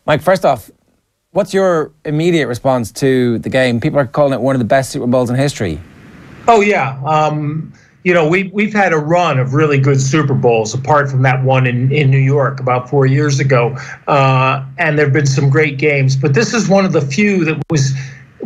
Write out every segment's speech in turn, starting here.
Mike, first off, what's your immediate response to the game? People are calling it one of the best Super Bowls in history. Oh, yeah. We've had a run of really good Super Bowls, apart from that one in New York about 4 years ago. And there have been some great games. But this is one of the few that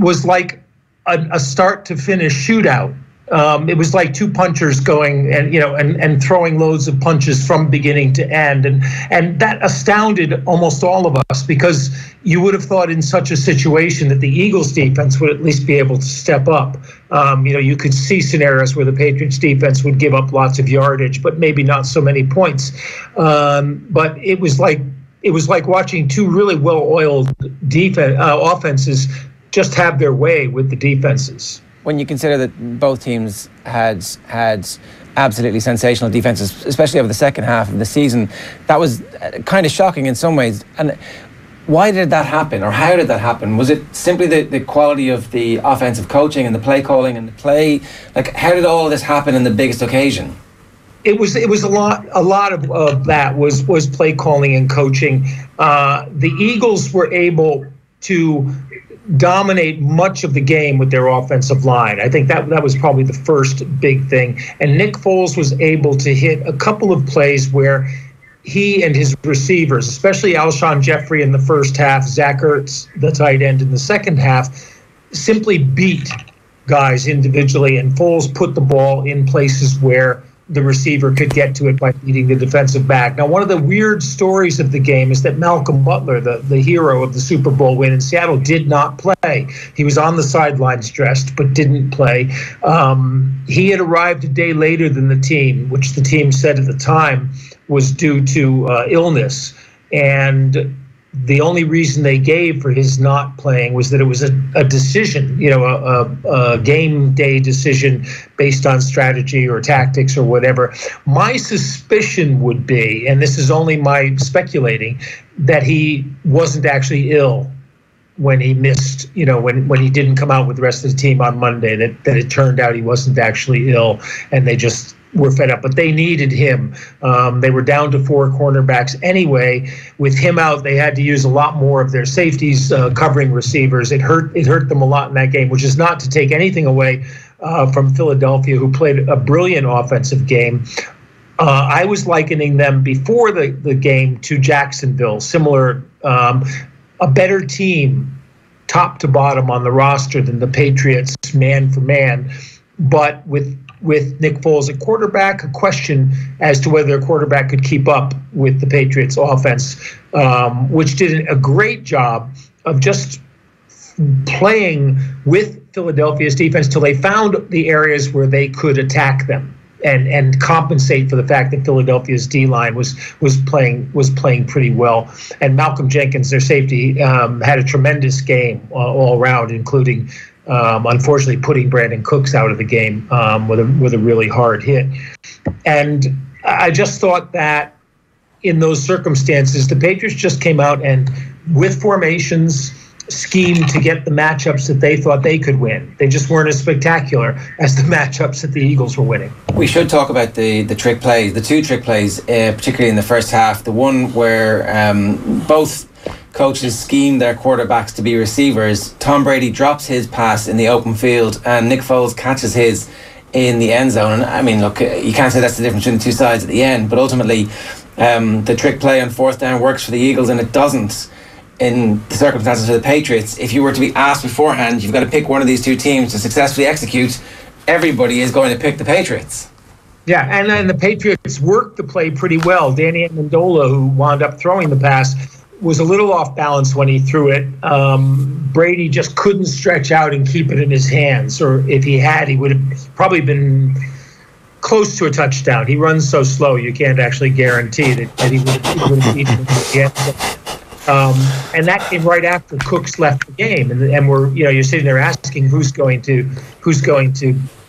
was like a start to finish shootout. It was like two punchers going and throwing loads of punches from beginning to end. And that astounded almost all of us, because you would have thought in such a situation that the Eagles defense would at least be able to step up. You could see scenarios where the Patriots defense would give up lots of yardage, but maybe not so many points. But it was like watching two really well-oiled offenses just have their way with the defenses. When you consider that both teams had absolutely sensational defenses, especially over the second half of the season, that was kind of shocking in some ways. And why did that happen, or how did that happen? Was it simply the quality of the offensive coaching and the play calling and the play? Like, how did all of this happen in the biggest occasion? It was a lot of that was play calling and coaching. The Eagles were able to dominate much of the game with their offensive line. I think that was probably the first big thing. And Nick Foles was able to hit a couple of plays where he and his receivers, especially Alshon Jeffrey in the first half, Zach Ertz, the tight end, in the second half, simply beat guys individually, and Foles put the ball in places where the receiver could get to it by beating the defensive back. Now, one of the weird stories of the game is that Malcolm Butler, the hero of the Super Bowl win in Seattle, did not play. He was on the sidelines dressed, but didn't play. He had arrived a day later than the team, which the team said at the time was due to illness. And the only reason they gave for his not playing was that it was a decision, a game day decision based on strategy or tactics or whatever. My suspicion would be, and this is only my speculating, that he wasn't actually ill when he missed, when he didn't come out with the rest of the team on Monday, that it turned out he wasn't actually ill, and they just were fed up. But they needed him. They were down to 4 cornerbacks anyway. With him out, they had to use a lot more of their safeties covering receivers. It hurt them a lot in that game, which is not to take anything away from Philadelphia, who played a brilliant offensive game. I was likening them before the game to Jacksonville, similar, a better team top to bottom on the roster than the Patriots man for man, but with Nick Foles at quarterback, a question as to whether a quarterback could keep up with the Patriots offense, which did a great job of just playing with Philadelphia's defense till they found the areas where they could attack them and compensate for the fact that Philadelphia's D-line was playing pretty well. And Malcolm Jenkins, their safety, had a tremendous game all around, including unfortunately putting Brandon Cooks out of the game with a really hard hit. And I just thought that in those circumstances, the Patriots just came out and, with formations, schemed to get the matchups that they thought they could win. They just weren't as spectacular as the matchups that the Eagles were winning. We should talk about the trick plays, the 2 trick plays, particularly in the first half. The one where both coaches scheme their quarterbacks to be receivers. Tom Brady drops his pass in the open field and Nick Foles catches his in the end zone. And I mean, look, you can't say that's the difference between the two sides at the end, but ultimately the trick play on 4th down works for the Eagles and it doesn't in the circumstances for the Patriots. If you were to be asked beforehand, you've got to pick one of these two teams to successfully execute, everybody is going to pick the Patriots. Yeah, and then the Patriots worked the play pretty well. Danny Amendola, who wound up throwing the pass, was a little off balance when he threw it. Brady just couldn't stretch out and keep it in his hands, or if he had, he would have probably been close to a touchdown. He runs so slow, you can't actually guarantee that he would have beaten him again. And that came right after Cooks left the game, and you're sitting there asking who's going to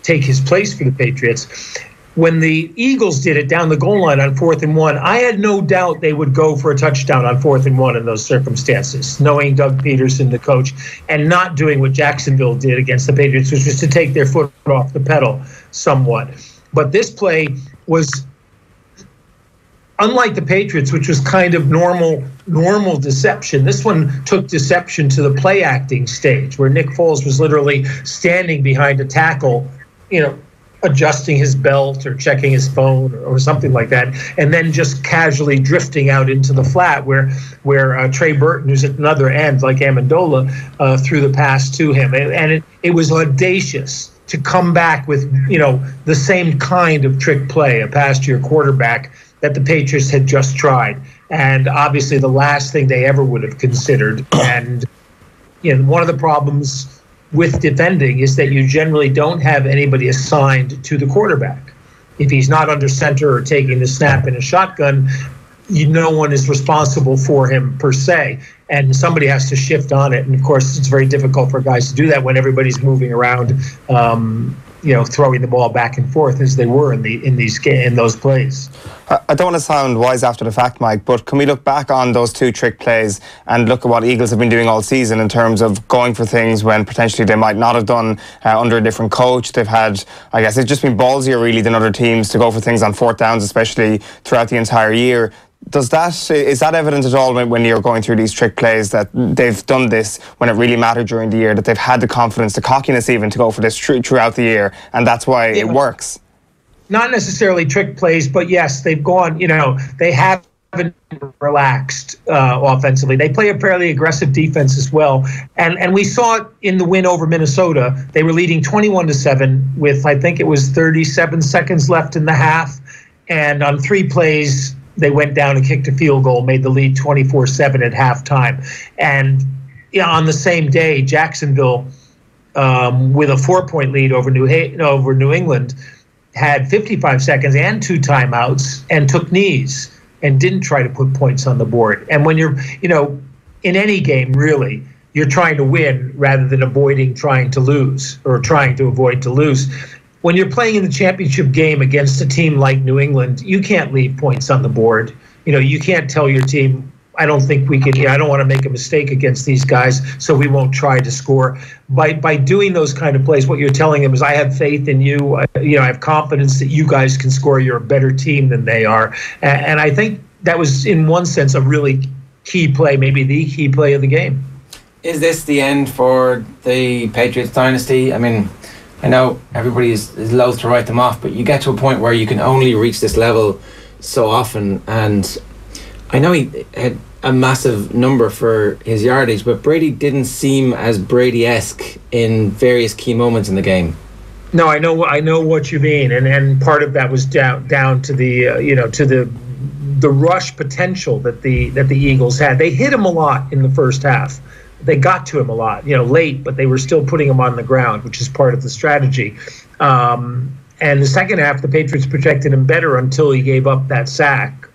take his place for the Patriots. When the Eagles did it down the goal line on 4th and 1, I had no doubt they would go for a touchdown on 4th and 1 in those circumstances, knowing Doug Peterson, the coach, and not doing what Jacksonville did against the Patriots, which was to take their foot off the pedal somewhat. But this play was unlike the Patriots, which was kind of normal deception, this one took deception to the play acting stage, where Nick Foles was literally standing behind a tackle, adjusting his belt or checking his phone or something like that, and then just casually drifting out into the flat where Trey Burton, who's at another end like Amendola, threw the pass to him. And it was audacious to come back with, the same kind of trick play, a pass to your quarterback, that the Patriots had just tried. And obviously the last thing they ever would have considered. And one of the problems with defending is that you generally don't have anybody assigned to the quarterback. If he's not under center or taking the snap in a shotgun, no one is responsible for him per se, and somebody has to shift on it. And of course, it's very difficult for guys to do that when everybody's moving around, throwing the ball back and forth as they were in those plays. I don't want to sound wise after the fact, Mike, but can we look back on those two trick plays and look at what Eagles have been doing all season in terms of going for things when potentially they might not have done under a different coach? They've had, I guess, it's just been ballsier really than other teams to go for things on fourth downs, especially throughout the entire year. Is that evident at all when you're going through these trick plays, that they've done this when it really mattered during the year, that they've had the confidence, the cockiness even to go for this throughout the year, and that's why it works? Not necessarily trick plays, but yes, they've gone, they haven't relaxed offensively. They play a fairly aggressive defense as well. And we saw it in the win over Minnesota. They were leading 21-7 with, I think it was 37 seconds left in the half. And on 3 plays, they went down and kicked a field goal, made the lead 24-7 at halftime. And on the same day, Jacksonville, with a 4-point lead over New England, had 55 seconds and 2 timeouts and took knees and didn't try to put points on the board. And when you're, in any game, really, you're trying to win rather than avoiding trying to lose or trying to avoid to lose. When you're playing in the championship game against a team like New England, you can't leave points on the board. You can't tell your team, I don't think we can, I don't want to make a mistake against these guys, so we won't try to score. By doing those kind of plays, what you're telling them is, I have faith in you. I have confidence that you guys can score. You're a better team than they are. And I think that was, in one sense, a really key play, maybe the key play of the game. Is this the end for the Patriots dynasty? I mean, I know everybody is loath to write them off, but you get to a point where you can only reach this level so often. And I know he had a massive number for his yardage, but Brady didn't seem as Brady-esque in various key moments in the game. No, I know what you mean, and part of that was down to the to the rush potential that the Eagles had. They hit him a lot in the first half. They got to him a lot, late, but they were still putting him on the ground, which is part of the strategy. And the second half, the Patriots protected him better until he gave up that sack,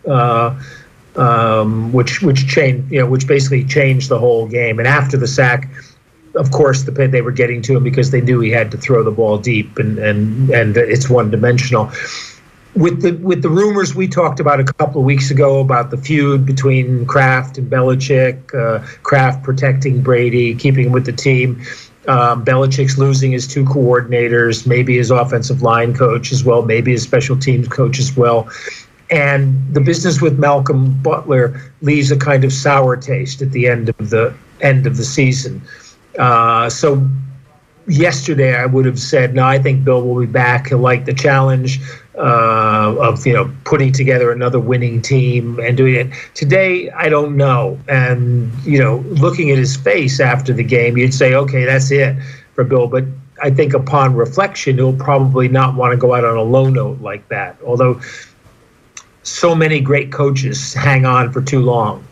which changed, which basically changed the whole game. And after the sack, of course, they were getting to him because they knew he had to throw the ball deep, and it's one-dimensional. With the rumors we talked about a couple of weeks ago about the feud between Kraft and Belichick, Kraft protecting Brady, keeping him with the team, Belichick's losing his 2 coordinators, maybe his offensive line coach as well, maybe his special teams coach as well. And the business with Malcolm Butler leaves a kind of sour taste at the end of the season. So yesterday I would have said, no, I think Bill will be back. He'll like the challenge of putting together another winning team and doing it. Today, I don't know. And looking at his face after the game, you'd say, okay, that's it for Bill. But I think upon reflection, he'll probably not want to go out on a low note like that. Although so many great coaches hang on for too long,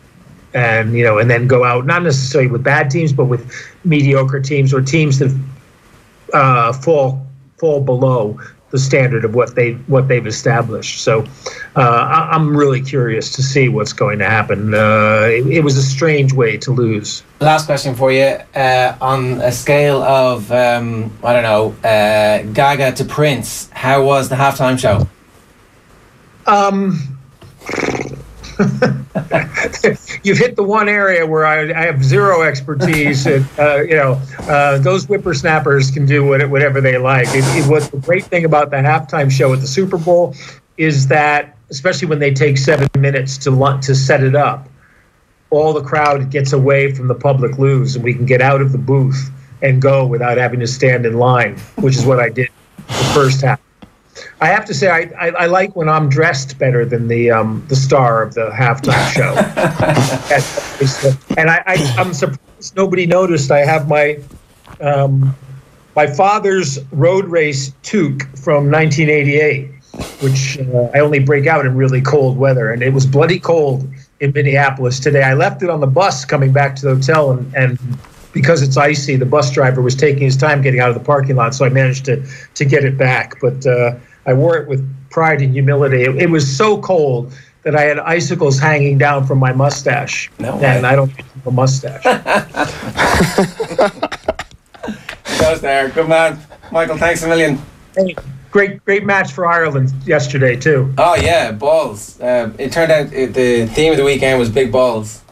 and then go out, not necessarily with bad teams, but with mediocre teams or teams that fall below the standard of what they've established. So I'm really curious to see what's going to happen. It was a strange way to lose. Last question for you. On a scale of Gaga to Prince, how was the halftime show? You've hit the one area where I have zero expertise. And, those whippersnappers can do whatever they like. What the great thing about the halftime show at the Super Bowl is that especially when they take 7 minutes to set it up, all the crowd gets away from the public loos, and we can get out of the booth and go without having to stand in line, which is what I did the first half. I have to say, I like when I'm dressed better than the star of the halftime show. And I'm surprised nobody noticed. I have my father's road race toque from 1988, which I only break out in really cold weather. And it was bloody cold in Minneapolis today. I left it on the bus coming back to the hotel, and because it's icy, the bus driver was taking his time getting out of the parking lot, so I managed to get it back. But I wore it with pride and humility. It was so cold that I had icicles hanging down from my mustache. No way. And I don't have a mustache. Goes there. Good man. Michael, thanks a million. Hey, great match for Ireland yesterday, too. Oh, yeah, balls. It turned out the theme of the weekend was big balls.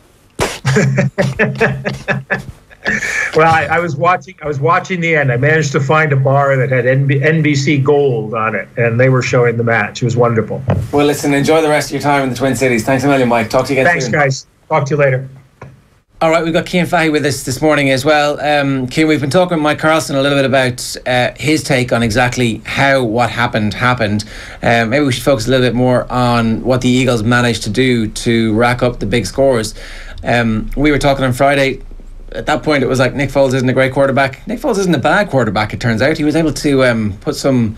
Well, I was watching the end. I managed to find a bar that had NBC Gold on it, and they were showing the match. It was wonderful. Well, listen, enjoy the rest of your time in the Twin Cities. Thanks a million, Mike. Talk to you again soon. Thanks, guys. Talk to you later. All right, we've got Cian Fahey with us this morning as well. Cian, we've been talking with Mike Carlson a little bit about his take on exactly how what happened. Maybe we should focus a little bit more on what the Eagles managed to do to rack up the big scores. We were talking on Friday. At that point, it was like Nick Foles isn't a great quarterback. Nick Foles isn't a bad quarterback, it turns out. He was able to put some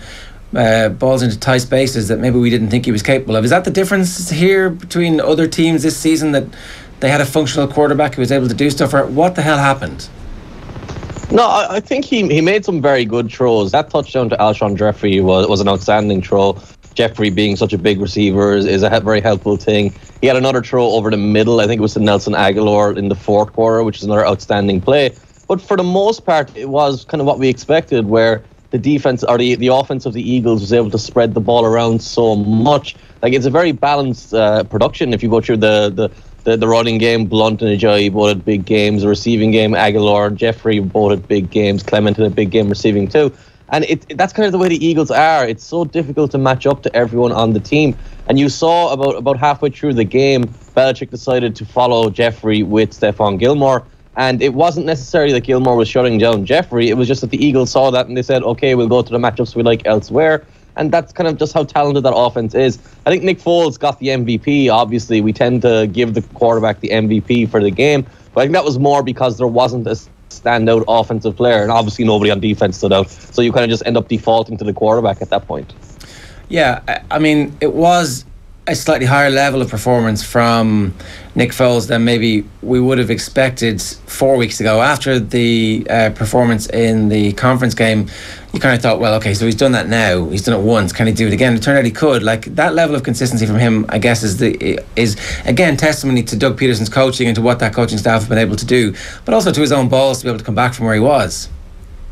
balls into tight spaces that maybe we didn't think he was capable of. Is that the difference here between other teams this season, that they had a functional quarterback who was able to do stuff? Or what the hell happened? No, I think he made some very good throws. That touchdown to Alshon Jeffrey was an outstanding throw. Jeffrey being such a big receiver is a very helpful thing. He had another throw over the middle. I think it was to Nelson Aguilar in the fourth quarter, which is another outstanding play. But for the most part, it was kind of what we expected, where the defense or the offense of the Eagles was able to spread the ball around so much. Like, it's a very balanced production. If you go through the running game, Blunt and Ajayi both had big games. The receiving game, Aguilar and Jeffrey both had big games. Clement had a big game receiving too. And that's kind of the way the Eagles are. It's so difficult to match up to everyone on the team. And you saw about halfway through the game, Belichick decided to follow Jeffrey with Stephon Gilmore. And it wasn't necessarily that Gilmore was shutting down Jeffrey. It was just that the Eagles saw that and they said, okay, we'll go to the matchups we like elsewhere. And that's kind of just how talented that offense is. I think Nick Foles got the MVP. Obviously, we tend to give the quarterback the MVP for the game. But I think that was more because there wasn't a standout offensive player, and obviously nobody on defense stood out, so you kind of just end up defaulting to the quarterback at that point. Yeah, I mean, it was a slightly higher level of performance from Nick Foles than maybe we would have expected 4 weeks ago. After the performance in the conference game, you kind of thought, well, okay, so he's done that now. He's done it once. Can he do it again? It turned out he could. Like, that level of consistency from him, I guess, is again testimony to Doug Peterson's coaching and to what that coaching staff have been able to do, but also to his own balls to be able to come back from where he was.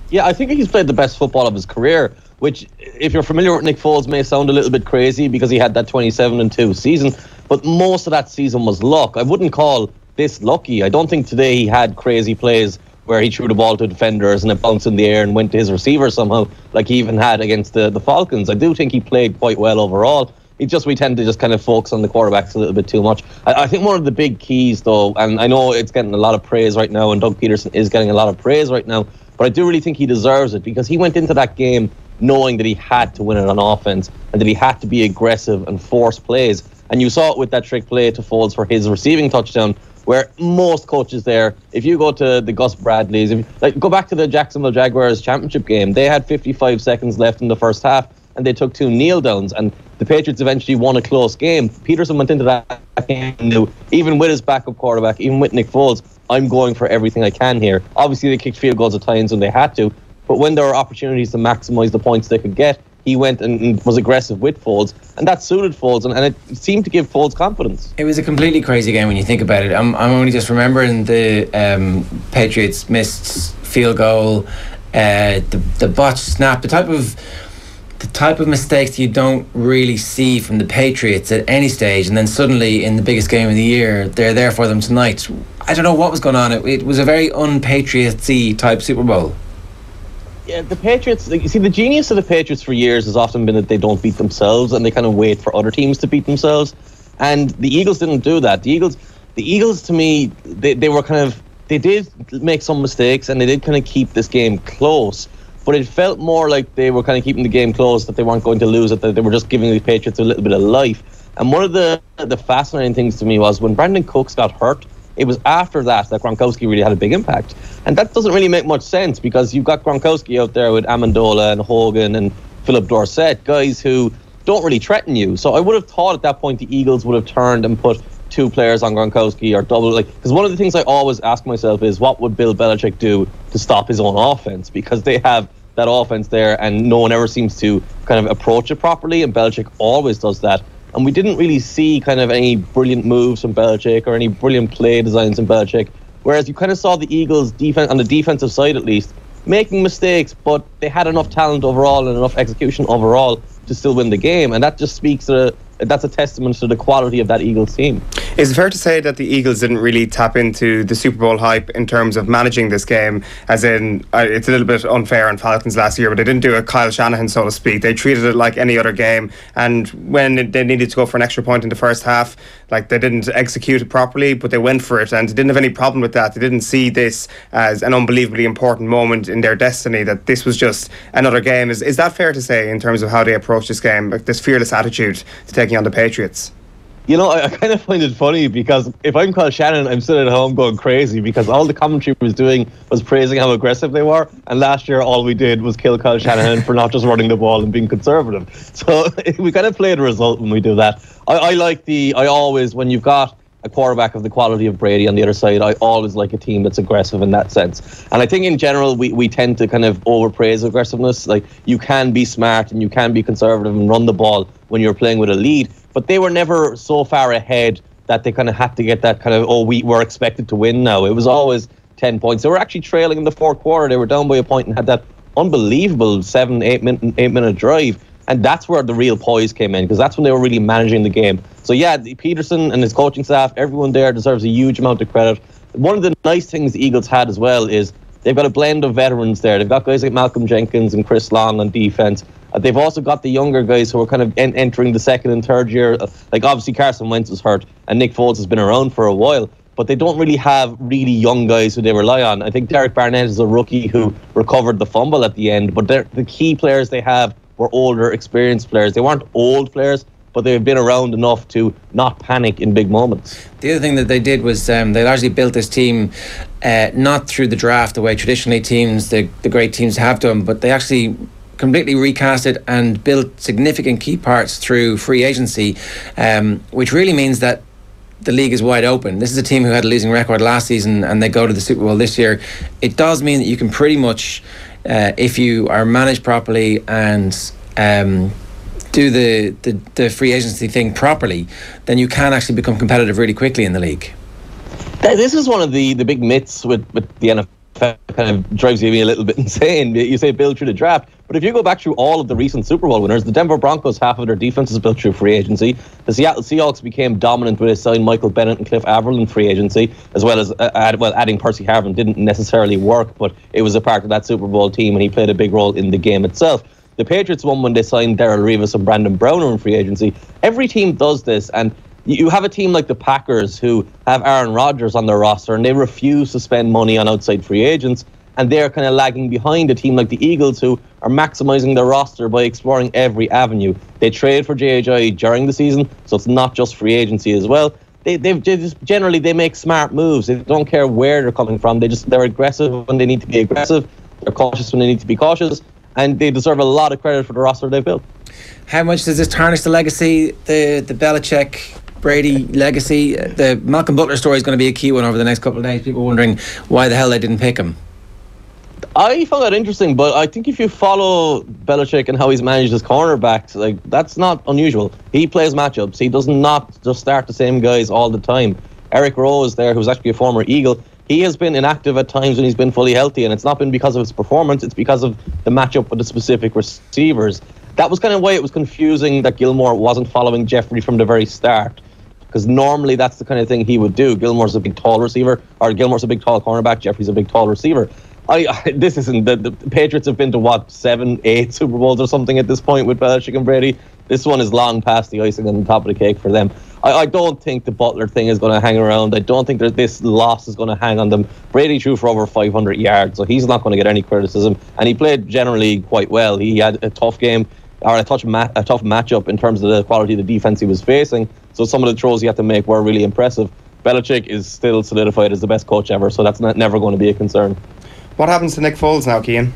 Yeah, I think he's played the best football of his career, which, if you're familiar with Nick Foles, may sound a little bit crazy because he had that 27-2 season, but most of that season was luck. I wouldn't call this lucky. I don't think today he had crazy plays where he threw the ball to defenders and it bounced in the air and went to his receiver somehow, like he even had against the Falcons. I do think he played quite well overall. We tend to just kind of focus on the quarterbacks a little bit too much. I think one of the big keys, though, and I know it's getting a lot of praise right now, and Doug Peterson is getting a lot of praise right now, but I do really think he deserves it because he went into that game knowing that he had to win it on offense and that he had to be aggressive and force plays. And you saw it with that trick play to Foles for his receiving touchdown, where most coaches there, if you go to the Gus Bradleys, go back to the Jacksonville Jaguars championship game, they had 55 seconds left in the first half and they took 2 kneel downs, and the Patriots eventually won a close game. Peterson went into that game and knew, even with his backup quarterback, even with Nick Foles, I'm going for everything I can here. Obviously they kicked field goals at times when they had to, but when there were opportunities to maximise the points they could get, he went and was aggressive with Foles, and that suited Foles, and it seemed to give Foles confidence. It was a completely crazy game when you think about it. I'm only just remembering the Patriots missed field goal, the botched snap, the type of mistakes you don't really see from the Patriots at any stage, and then suddenly in the biggest game of the year, they're there for them tonight. I don't know what was going on. It was a very un-Patriots-y type Super Bowl. Yeah, the Patriots, you see, the genius of the Patriots for years has often been that they don't beat themselves and they kind of wait for other teams to beat themselves. And the Eagles didn't do that. The Eagles to me, they were kind of, they did make some mistakes and they did kind of keep this game close. But it felt more like they were kind of keeping the game close, that they weren't going to lose it, that they were just giving the Patriots a little bit of life. And one of the fascinating things to me was when Brandon Cooks got hurt, it was after that Gronkowski really had a big impact. And that doesn't really make much sense because you've got Gronkowski out there with Amendola and Hogan and Philip Dorsett, guys who don't really threaten you. So I would have thought at that point the Eagles would have turned and put 2 players on Gronkowski or double. Because one of the things I always ask myself is, what would Bill Belichick do to stop his own offense? Because they have that offense there and no one ever seems to kind of approach it properly, and Belichick always does that. And we didn't really see kind of any brilliant moves from Belichick or any brilliant play designs from Belichick. Whereas you kind of saw the Eagles defense on the defensive side at least making mistakes, but they had enough talent overall and enough execution overall to still win the game. And that just speaks to that's a testament to the quality of that Eagles team. Is it fair to say that the Eagles didn't really tap into the Super Bowl hype in terms of managing this game? As in, it's a little bit unfair on Falcons last year, but they didn't do a Kyle Shanahan, so to speak. They treated it like any other game, and when they needed to go for an extra point in the first half, like, they didn't execute it properly, but they went for it, and they didn't have any problem with that. They didn't see this as an unbelievably important moment in their destiny, that this was just another game. Is that fair to say in terms of how they approach this game, like this fearless attitude to taking on the Patriots? You know, I kind of find it funny because if I'm Kyle Shannon, I'm sitting at home going crazy because all the commentary was doing was praising how aggressive they were. And last year, all we did was kill Kyle Shanahan for not just running the ball and being conservative. So we kind of play the result when we do that. I always, when you've got a quarterback of the quality of Brady on the other side, I always like a team that's aggressive in that sense. And I think in general, we tend to kind of overpraise aggressiveness. Like, you can be smart and you can be conservative and run the ball when you're playing with a lead. But they were never so far ahead that they kind of had to get that kind of, we were expected to win now. It was always 10 points. They were actually trailing in the fourth quarter. They were down by a point and had that unbelievable 7-8 minute drive. And that's where the real poise came in, because that's when they were really managing the game. So yeah, Peterson and his coaching staff, everyone there deserves a huge amount of credit. One of the nice things the Eagles had as well is they've got a blend of veterans there. They've got guys like Malcolm Jenkins and Chris Long on defense. They've also got the younger guys who are kind of entering the second and third year. Like, obviously Carson Wentz is hurt and Nick Foles has been around for a while, but they don't really have really young guys who they rely on. I think Derek Barnett is a rookie who recovered the fumble at the end, but the key players they have were older, experienced players. They weren't old players, but they've been around enough to not panic in big moments. The other thing that they did was they largely built this team not through the draft the way traditionally teams, the great teams have done, but they actually completely recast it and built significant key parts through free agency, which really means that the league is wide open. This is a team who had a losing record last season and they go to the Super Bowl this year. It does mean that you can pretty much, if you are managed properly and do the free agency thing properly, then you can actually become competitive really quickly in the league. This is one of the big myths with the NFL. Kind of drives me a little bit insane. You say build through the draft, but if you go back through all of the recent Super Bowl winners, the Denver Broncos, half of their defense is built through free agency. The Seattle Seahawks became dominant with they signed Michael Bennett and Cliff Averill in free agency, as well as adding Percy Harvin didn't necessarily work, but it was a part of that Super Bowl team and he played a big role in the game itself. The Patriots won when they signed Darrelle Revis and Brandon Browner in free agency. Every team does this, and you have a team like the Packers who have Aaron Rodgers on their roster and they refuse to spend money on outside free agents, and they're kind of lagging behind a team like the Eagles who are maximising their roster by exploring every avenue. They trade for J.J. during the season, so it's not just free agency as well. They just generally they make smart moves. They don't care where they're coming from. They're aggressive when they need to be aggressive. They're cautious when they need to be cautious, and they deserve a lot of credit for the roster they've built. How much does this tarnish the legacy, the Belichick Brady legacy? The Malcolm Butler story is going to be a key one over the next couple of days. People wondering why the hell they didn't pick him. I found that interesting, but I think if you follow Belichick and how he's managed his cornerbacks, like, that's not unusual. He plays matchups. He does not just start the same guys all the time. Eric Rowe is there, who's actually a former Eagle. He has been inactive at times when he's been fully healthy, and it's not been because of his performance, it's because of the matchup with the specific receivers. That was kind of why it was confusing that Gilmore wasn't following Jeffrey from the very start, because normally that's the kind of thing he would do. Gilmore's a big tall receiver, or Gilmore's a big tall cornerback, Jeffrey's a big tall receiver. This isn't the Patriots have been to what 7, 8 Super Bowls or something at this point with Belichick and Brady. This one is long past the icing on the top of the cake for them. I don't think the Butler thing is going to hang around. I don't think that this loss is going to hang on them. Brady threw for over 500 yards, so he's not going to get any criticism. And he played generally quite well. He had a tough game, or a tough matchup in terms of the quality of the defense he was facing. So some of the throws he had to make were really impressive. Belichick is still solidified as the best coach ever, so that's never going to be a concern. What happens to Nick Foles now, Cian?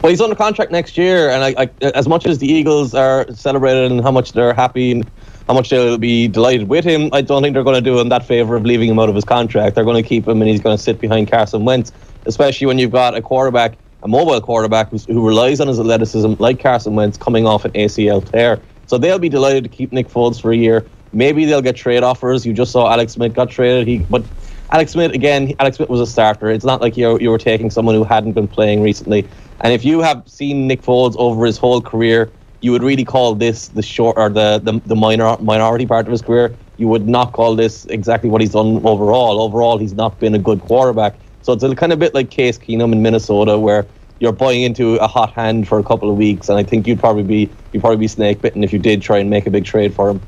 Well, he's under contract next year, and I as much as the Eagles are celebrating how much they're happy and how much they'll be delighted with him, I don't think they're going to do him that favour of leaving him out of his contract. They're going to keep him, and he's going to sit behind Carson Wentz, especially when you've got a mobile quarterback who relies on his athleticism, like Carson Wentz, coming off an ACL tear. So they'll be delighted to keep Nick Foles for a year. Maybe they'll get trade offers. You just saw Alex Smith got traded. But Alex Smith was a starter. It's not like you were taking someone who hadn't been playing recently. And if you have seen Nick Foles over his whole career, you would really call this the short or the minority part of his career. You would not call this exactly what he's done overall. Overall, he's not been a good quarterback. So it's a kind of bit like Case Keenum in Minnesota, where you're buying into a hot hand for a couple of weeks, and I think you'd probably be snake bitten if you did try and make a big trade for him.